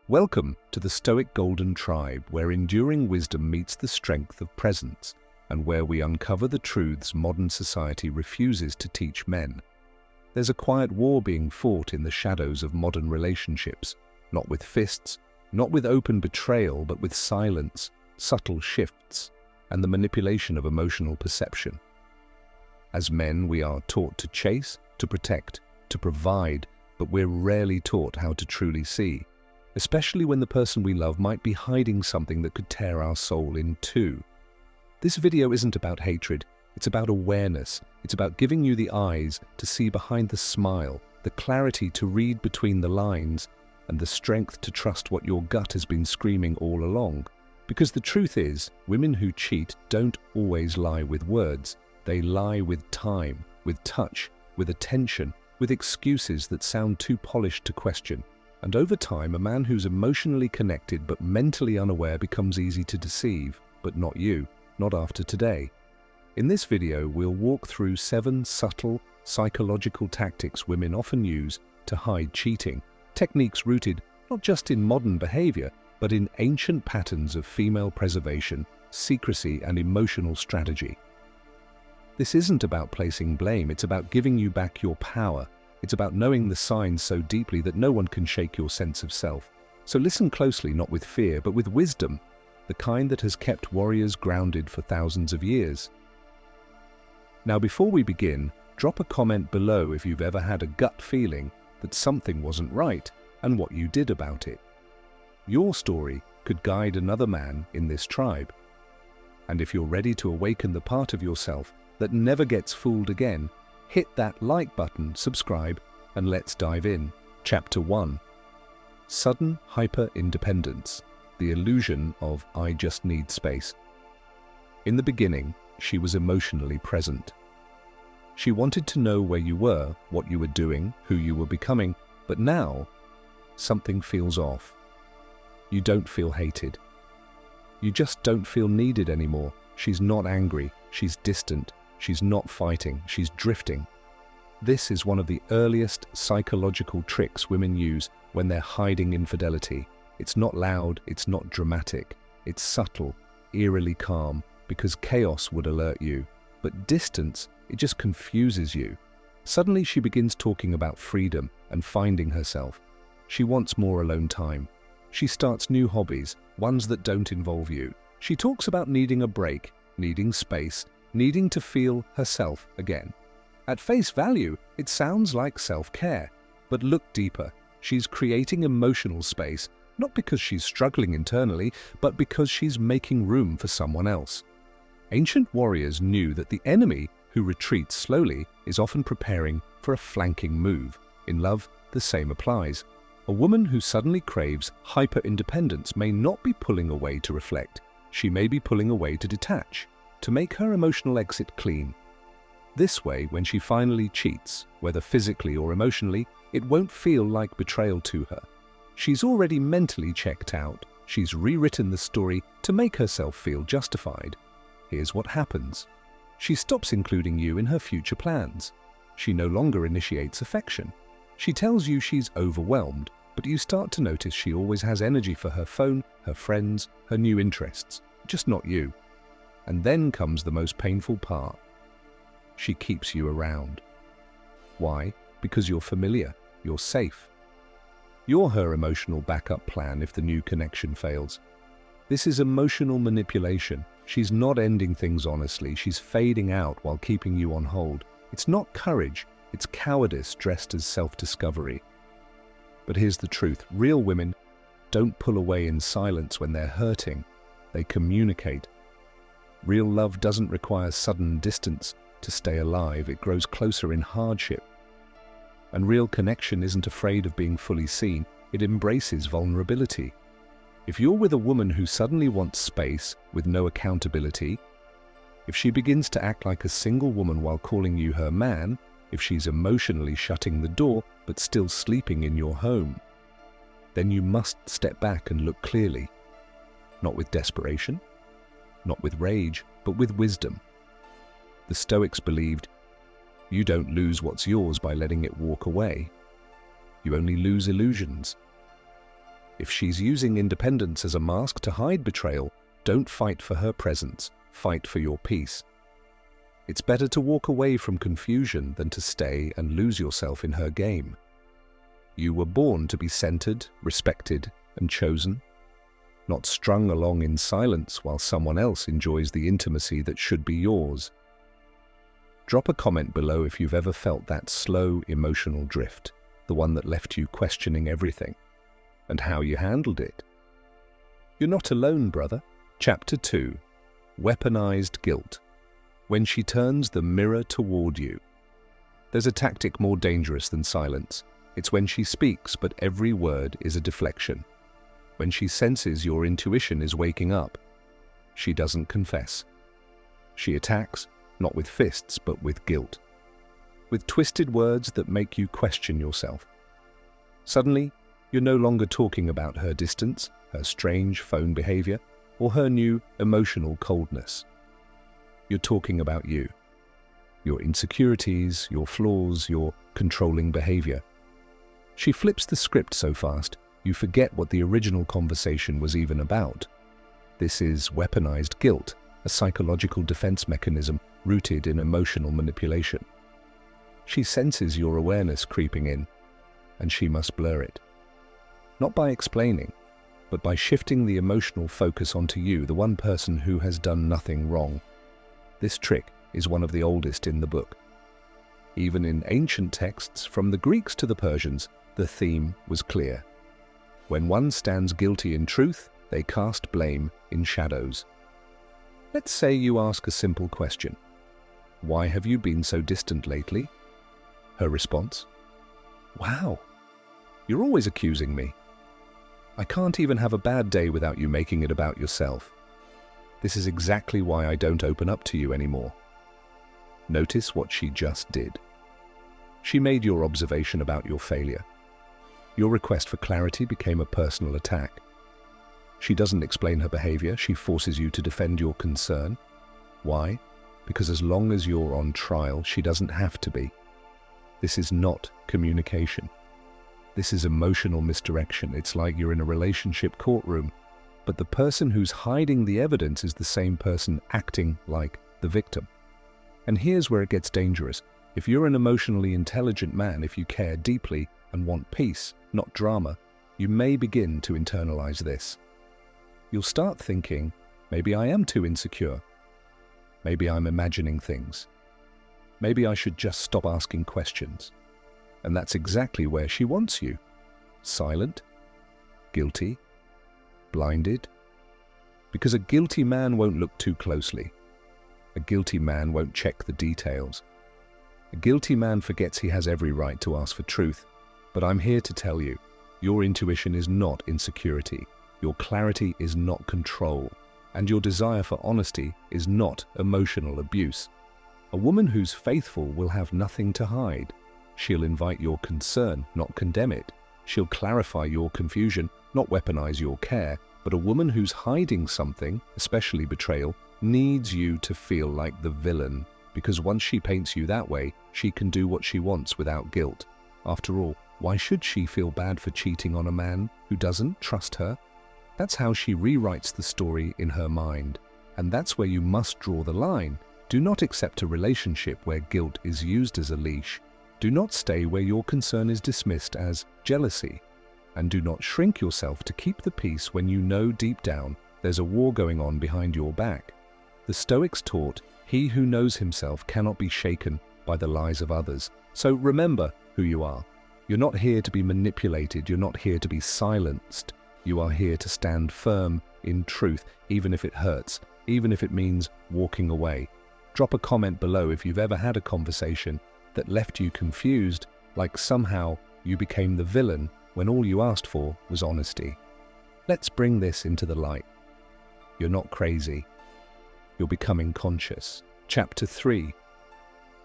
Welcome to the Stoic Golden Tribe, where enduring wisdom meets the strength of presence, and where we uncover the truths modern society refuses to teach men. There's a quiet war being fought in the shadows of modern relationships, not with fists, not with open betrayal, but with silence, subtle shifts, and the manipulation of emotional perception. As men, we are taught to chase, to protect, to provide, but we're rarely taught how to truly see, especially when the person we love might be hiding something that could tear our soul in two. This video isn't about hatred, it's about awareness. It's about giving you the eyes to see behind the smile, the clarity to read between the lines, and the strength to trust what your gut has been screaming all along. Because the truth is, women who cheat don't always lie with words. They lie with time, with touch, with attention, with excuses that sound too polished to question. And over time, a man who's emotionally connected but mentally unaware becomes easy to deceive, but not you, not after today. In this video, we'll walk through 7 subtle, psychological tactics women often use to hide cheating, techniques rooted not just in modern behavior, but in ancient patterns of female preservation, secrecy, and emotional strategy. This isn't about placing blame, it's about giving you back your power. It's about knowing the signs so deeply that no one can shake your sense of self. So listen closely, not with fear, but with wisdom, the kind that has kept warriors grounded for thousands of years. Now, before we begin, drop a comment below if you've ever had a gut feeling that something wasn't right and what you did about it. Your story could guide another man in this tribe. And if you're ready to awaken the part of yourself that never gets fooled again, hit that like button, subscribe, and let's dive in. Chapter 1. Sudden hyper-independence, the illusion of I just need space. In the beginning, she was emotionally present. She wanted to know where you were, what you were doing, who you were becoming, but now, something feels off. You don't feel hated. You just don't feel needed anymore. She's not angry, she's distant. She's not fighting, she's drifting. This is one of the earliest psychological tricks women use when they're hiding infidelity. It's not loud, it's not dramatic. It's subtle, eerily calm, because chaos would alert you. But distance, it just confuses you. Suddenly she begins talking about freedom and finding herself. She wants more alone time. She starts new hobbies, ones that don't involve you. She talks about needing a break, needing space, needing to feel herself again. At face value, it sounds like self-care. But look deeper. She's creating emotional space, not because she's struggling internally, but because she's making room for someone else. Ancient warriors knew that the enemy, who retreats slowly, is often preparing for a flanking move. In love, the same applies. A woman who suddenly craves hyper-independence may not be pulling away to reflect. She may be pulling away to detach, to make her emotional exit clean. This way, when she finally cheats, whether physically or emotionally, it won't feel like betrayal to her. She's already mentally checked out. She's rewritten the story to make herself feel justified. Here's what happens. She stops including you in her future plans. She no longer initiates affection. She tells you she's overwhelmed, but you start to notice she always has energy for her phone, her friends, her new interests, just not you. And then comes the most painful part. She keeps you around. Why? Because you're familiar, you're safe. You're her emotional backup plan if the new connection fails. This is emotional manipulation. She's not ending things honestly, she's fading out while keeping you on hold. It's not courage, it's cowardice dressed as self-discovery. But here's the truth, real women don't pull away in silence when they're hurting. They communicate. Real love doesn't require sudden distance to stay alive, it grows closer in hardship. And real connection isn't afraid of being fully seen, it embraces vulnerability. If you're with a woman who suddenly wants space with no accountability, if she begins to act like a single woman while calling you her man, if she's emotionally shutting the door but still sleeping in your home, then you must step back and look clearly. Not with desperation, not with rage, but with wisdom. The Stoics believed, you don't lose what's yours by letting it walk away. You only lose illusions. If she's using independence as a mask to hide betrayal, don't fight for her presence, fight for your peace. It's better to walk away from confusion than to stay and lose yourself in her game. You were born to be centered, respected, and chosen, not strung along in silence while someone else enjoys the intimacy that should be yours. Drop a comment below if you've ever felt that slow emotional drift, the one that left you questioning everything, and how you handled it. You're not alone, brother. Chapter 2. Weaponized Guilt. When she turns the mirror toward you. There's a tactic more dangerous than silence. It's when she speaks, but every word is a deflection. When she senses your intuition is waking up. She doesn't confess. She attacks, not with fists, but with guilt. With twisted words that make you question yourself. Suddenly, you're no longer talking about her distance, her strange phone behavior, or her new emotional coldness. You're talking about you. Your insecurities, your flaws, your controlling behavior. She flips the script so fast, you forget what the original conversation was even about. This is weaponized guilt, a psychological defense mechanism rooted in emotional manipulation. She senses your awareness creeping in, and she must blur it. Not by explaining, but by shifting the emotional focus onto you, the one person who has done nothing wrong. This trick is one of the oldest in the book. Even in ancient texts, from the Greeks to the Persians, the theme was clear. When one stands guilty in truth, they cast blame in shadows. Let's say you ask a simple question. Why have you been so distant lately? Her response? Wow, you're always accusing me. I can't even have a bad day without you making it about yourself. This is exactly why I don't open up to you anymore. Notice what she just did. She made your observation about your failure. Your request for clarity became a personal attack. She doesn't explain her behavior, she forces you to defend your concern. Why? Because as long as you're on trial, she doesn't have to be. This is not communication. This is emotional misdirection. It's like you're in a relationship courtroom, but the person who's hiding the evidence is the same person acting like the victim. And here's where it gets dangerous. If you're an emotionally intelligent man, if you care deeply and want peace, not drama, you may begin to internalize this. You'll start thinking, maybe I am too insecure. Maybe I'm imagining things. Maybe I should just stop asking questions. And that's exactly where she wants you. Silent, guilty, blinded. Because a guilty man won't look too closely. A guilty man won't check the details. A guilty man forgets he has every right to ask for truth. But I'm here to tell you, your intuition is not insecurity. Your clarity is not control. And your desire for honesty is not emotional abuse. A woman who's faithful will have nothing to hide. She'll invite your concern, not condemn it. She'll clarify your confusion, not weaponize your care. But a woman who's hiding something, especially betrayal, needs you to feel like the villain. Because once she paints you that way, she can do what she wants without guilt. After all, why should she feel bad for cheating on a man who doesn't trust her? That's how she rewrites the story in her mind. And that's where you must draw the line. Do not accept a relationship where guilt is used as a leash. Do not stay where your concern is dismissed as jealousy. And do not shrink yourself to keep the peace when you know deep down there's a war going on behind your back. The Stoics taught, he who knows himself cannot be shaken by the lies of others. So remember who you are. You're not here to be manipulated. You're not here to be silenced. You are here to stand firm in truth, even if it hurts, even if it means walking away. Drop a comment below if you've ever had a conversation that left you confused, like somehow you became the villain when all you asked for was honesty. Let's bring this into the light. You're not crazy. You're becoming conscious. Chapter 3.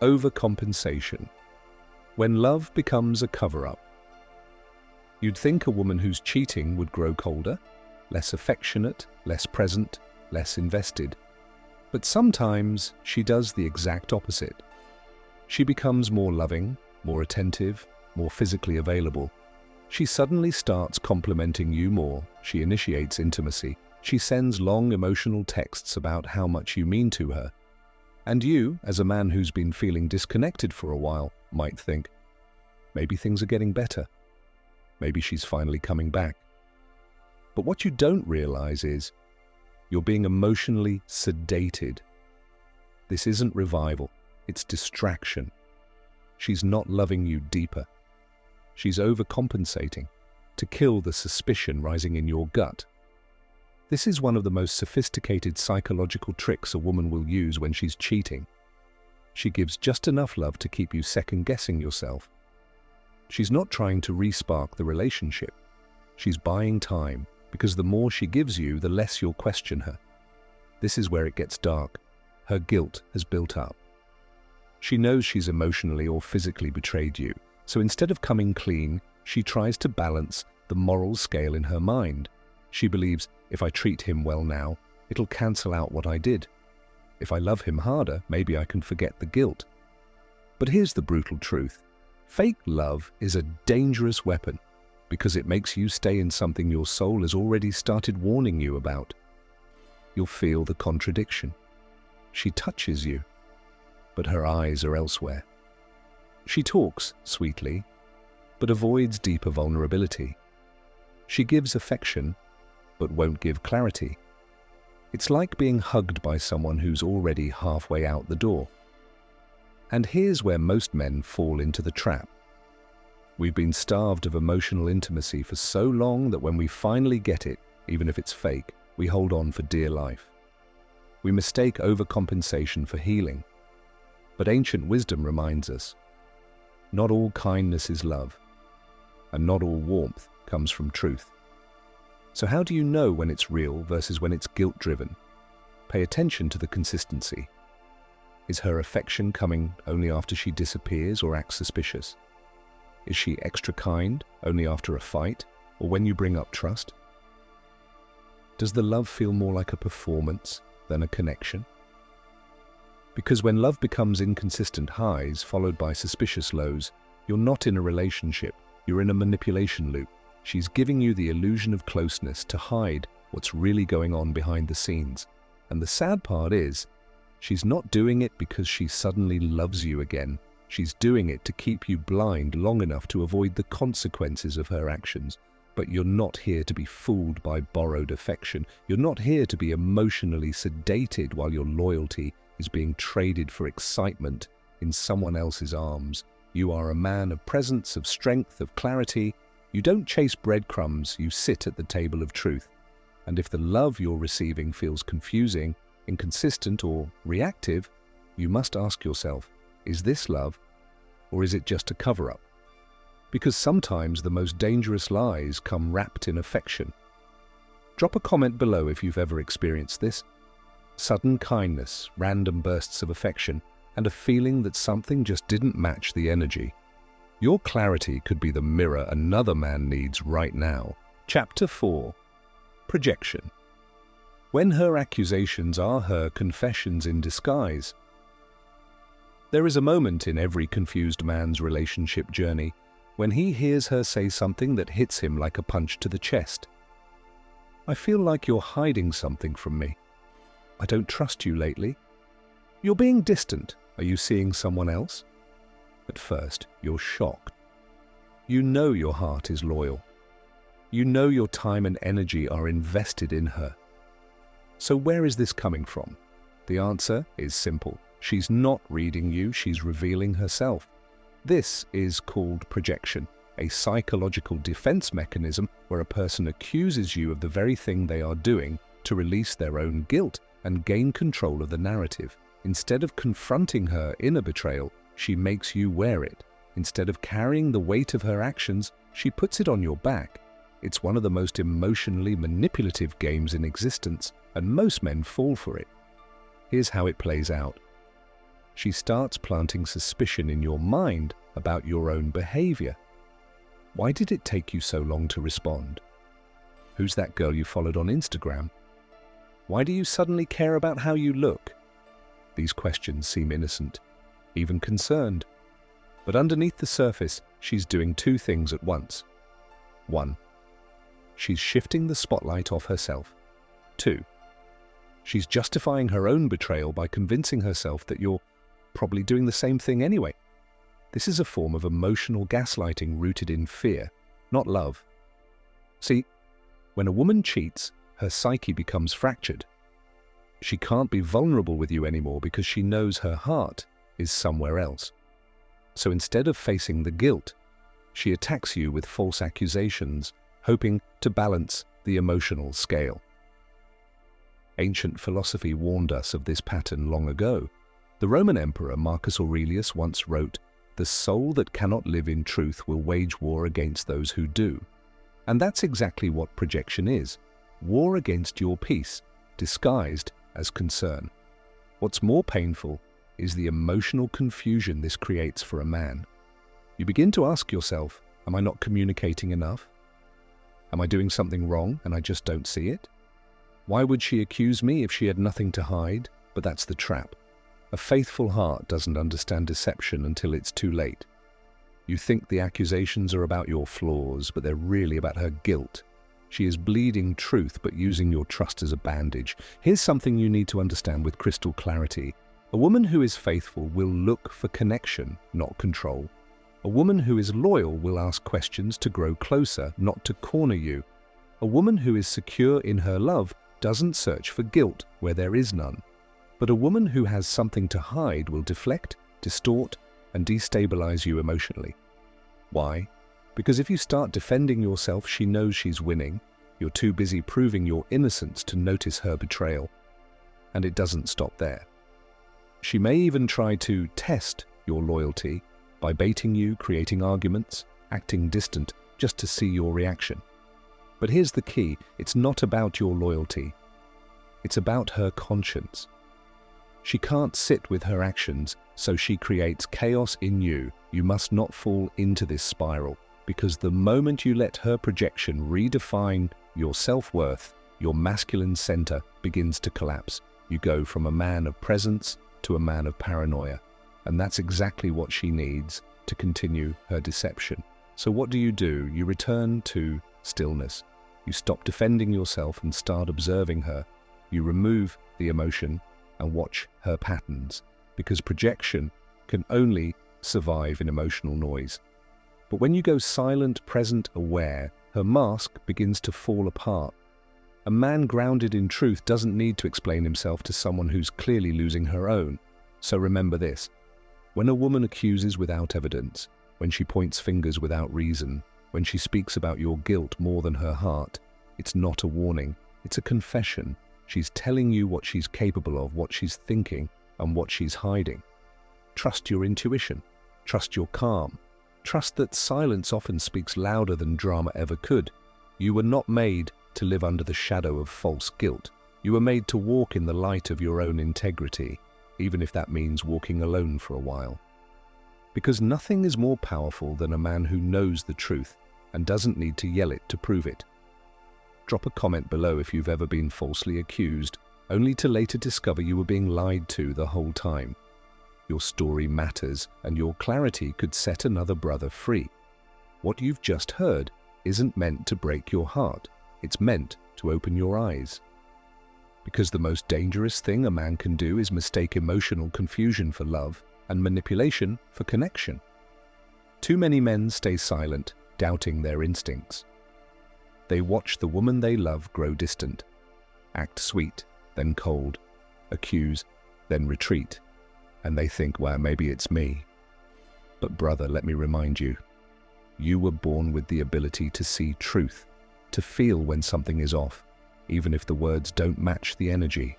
Overcompensation. When love becomes a cover-up. You'd think a woman who's cheating would grow colder, less affectionate, less present, less invested. But sometimes she does the exact opposite. She becomes more loving, more attentive, more physically available. She suddenly starts complimenting you more, she initiates intimacy, she sends long emotional texts about how much you mean to her. And you, as a man who's been feeling disconnected for a while, might think, maybe things are getting better. Maybe she's finally coming back. But what you don't realize is, you're being emotionally sedated. This isn't revival, it's distraction. She's not loving you deeper. She's overcompensating to kill the suspicion rising in your gut. This is one of the most sophisticated psychological tricks a woman will use when she's cheating. She gives just enough love to keep you second-guessing yourself. She's not trying to re-spark the relationship. She's buying time, because the more she gives you, the less you'll question her. This is where it gets dark. Her guilt has built up. She knows she's emotionally or physically betrayed you, so instead of coming clean, she tries to balance the moral scale in her mind. She believes, if I treat him well now, it'll cancel out what I did. If I love him harder, maybe I can forget the guilt. But here's the brutal truth. Fake love is a dangerous weapon because it makes you stay in something your soul has already started warning you about. You'll feel the contradiction. She touches you, but her eyes are elsewhere. She talks sweetly, but avoids deeper vulnerability. She gives affection, but won't give clarity. It's like being hugged by someone who's already halfway out the door. And here's where most men fall into the trap. We've been starved of emotional intimacy for so long that when we finally get it, even if it's fake, we hold on for dear life. We mistake overcompensation for healing. But ancient wisdom reminds us, not all kindness is love, and not all warmth comes from truth. So how do you know when it's real versus when it's guilt-driven? Pay attention to the consistency. Is her affection coming only after she disappears or acts suspicious? Is she extra kind only after a fight or when you bring up trust? Does the love feel more like a performance than a connection? Because when love becomes inconsistent highs followed by suspicious lows, you're not in a relationship, you're in a manipulation loop. She's giving you the illusion of closeness to hide what's really going on behind the scenes. And the sad part is, she's not doing it because she suddenly loves you again. She's doing it to keep you blind long enough to avoid the consequences of her actions. But you're not here to be fooled by borrowed affection. You're not here to be emotionally sedated while your loyalty is being traded for excitement in someone else's arms. You are a man of presence, of strength, of clarity. You don't chase breadcrumbs, you sit at the table of truth. And if the love you're receiving feels confusing, inconsistent, or reactive, you must ask yourself, is this love, or is it just a cover-up? Because sometimes the most dangerous lies come wrapped in affection. Drop a comment below if you've ever experienced this. Sudden kindness, random bursts of affection, and a feeling that something just didn't match the energy. Your clarity could be the mirror another man needs right now. Chapter 4. Projection. When her accusations are her confessions in disguise. There is a moment in every confused man's relationship journey when he hears her say something that hits him like a punch to the chest. I feel like you're hiding something from me. I don't trust you lately. You're being distant. Are you seeing someone else? At first, you're shocked. You know your heart is loyal. You know your time and energy are invested in her. So where is this coming from? The answer is simple. She's not reading you, she's revealing herself. This is called projection, a psychological defense mechanism where a person accuses you of the very thing they are doing to release their own guilt and gain control of the narrative. Instead of confronting her inner betrayal, she makes you wear it. Instead of carrying the weight of her actions, she puts it on your back. It's one of the most emotionally manipulative games in existence, and most men fall for it. Here's how it plays out. She starts planting suspicion in your mind about your own behavior. Why did it take you so long to respond? Who's that girl you followed on Instagram? Why do you suddenly care about how you look? These questions seem innocent, even concerned. But underneath the surface, she's doing two things at once. 1. She's shifting the spotlight off herself. 2. She's justifying her own betrayal by convincing herself that you're probably doing the same thing anyway. This is a form of emotional gaslighting rooted in fear, not love. See, when a woman cheats, her psyche becomes fractured. She can't be vulnerable with you anymore because she knows her heart is somewhere else. So instead of facing the guilt, she attacks you with false accusations, hoping to balance the emotional scale. Ancient philosophy warned us of this pattern long ago. The Roman Emperor Marcus Aurelius once wrote, "The soul that cannot live in truth will wage war against those who do." And that's exactly what projection is. War against your peace, disguised as concern. What's more painful is the emotional confusion this creates for a man. You begin to ask yourself, am I not communicating enough? Am I doing something wrong and I just don't see it? Why would she accuse me if she had nothing to hide? But that's the trap. A faithful heart doesn't understand deception until it's too late. You think the accusations are about your flaws, but they're really about her guilt. She is bleeding truth, but using your trust as a bandage. Here's something you need to understand with crystal clarity. A woman who is faithful will look for connection, not control. A woman who is loyal will ask questions to grow closer, not to corner you. A woman who is secure in her love doesn't search for guilt where there is none. But a woman who has something to hide will deflect, distort, and destabilize you emotionally. Why? Because if you start defending yourself, she knows she's winning. You're too busy proving your innocence to notice her betrayal. And it doesn't stop there. She may even try to test your loyalty by baiting you, creating arguments, acting distant just to see your reaction. But here's the key, it's not about your loyalty. It's about her conscience. She can't sit with her actions, so she creates chaos in you. You must not fall into this spiral, because the moment you let her projection redefine your self-worth, your masculine center begins to collapse. You go from a man of presence to a man of paranoia. And that's exactly what she needs to continue her deception. So what do? You return to stillness. You stop defending yourself and start observing her. You remove the emotion and watch her patterns, because projection can only survive in emotional noise. But when you go silent, present, aware, her mask begins to fall apart. A man grounded in truth doesn't need to explain himself to someone who's clearly losing her own. So remember this. When a woman accuses without evidence, when she points fingers without reason, when she speaks about your guilt more than her heart, it's not a warning, it's a confession. She's telling you what she's capable of, what she's thinking, and what she's hiding. Trust your intuition. Trust your calm. Trust that silence often speaks louder than drama ever could. You were not made to live under the shadow of false guilt. You were made to walk in the light of your own integrity, even if that means walking alone for a while. Because nothing is more powerful than a man who knows the truth and doesn't need to yell it to prove it. Drop a comment below if you've ever been falsely accused, only to later discover you were being lied to the whole time. Your story matters, and your clarity could set another brother free. What you've just heard isn't meant to break your heart. It's meant to open your eyes. Because the most dangerous thing a man can do is mistake emotional confusion for love and manipulation for connection. Too many men stay silent, doubting their instincts. They watch the woman they love grow distant, act sweet, then cold, accuse, then retreat, and they think, well, maybe it's me. But brother, let me remind you, you were born with the ability to see truth, to feel when something is off, even if the words don't match the energy,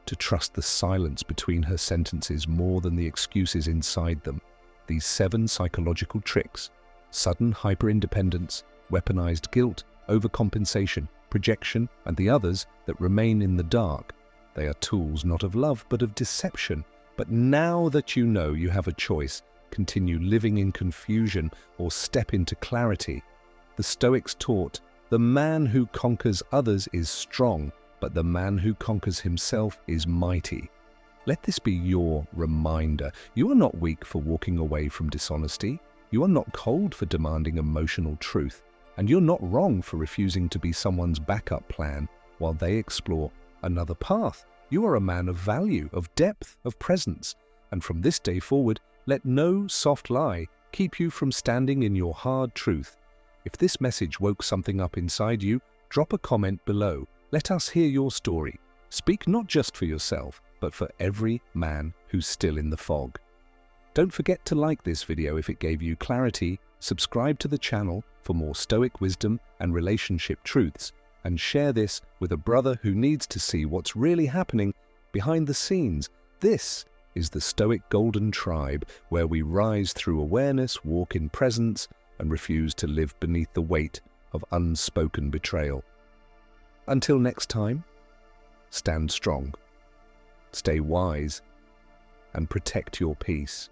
to trust the silence between her sentences more than the excuses inside them. These 7 psychological tricks, sudden hyper-independence, weaponized guilt, overcompensation, projection, and the others that remain in the dark. They are tools not of love, but of deception. But now that you know, you have a choice. Continue living in confusion or step into clarity. The Stoics taught, the man who conquers others is strong, but the man who conquers himself is mighty. Let this be your reminder. You are not weak for walking away from dishonesty. You are not cold for demanding emotional truth. And you're not wrong for refusing to be someone's backup plan while they explore another path. You are a man of value, of depth, of presence. And from this day forward, let no soft lie keep you from standing in your hard truth. If this message woke something up inside you, drop a comment below. Let us hear your story. Speak not just for yourself, but for every man who's still in the fog. Don't forget to like this video if it gave you clarity, subscribe to the channel for more Stoic wisdom and relationship truths, and share this with a brother who needs to see what's really happening behind the scenes. This is the Stoic Golden Tribe, where we rise through awareness, walk in presence, and refuse to live beneath the weight of unspoken betrayal. Until next time, stand strong, stay wise, and protect your peace.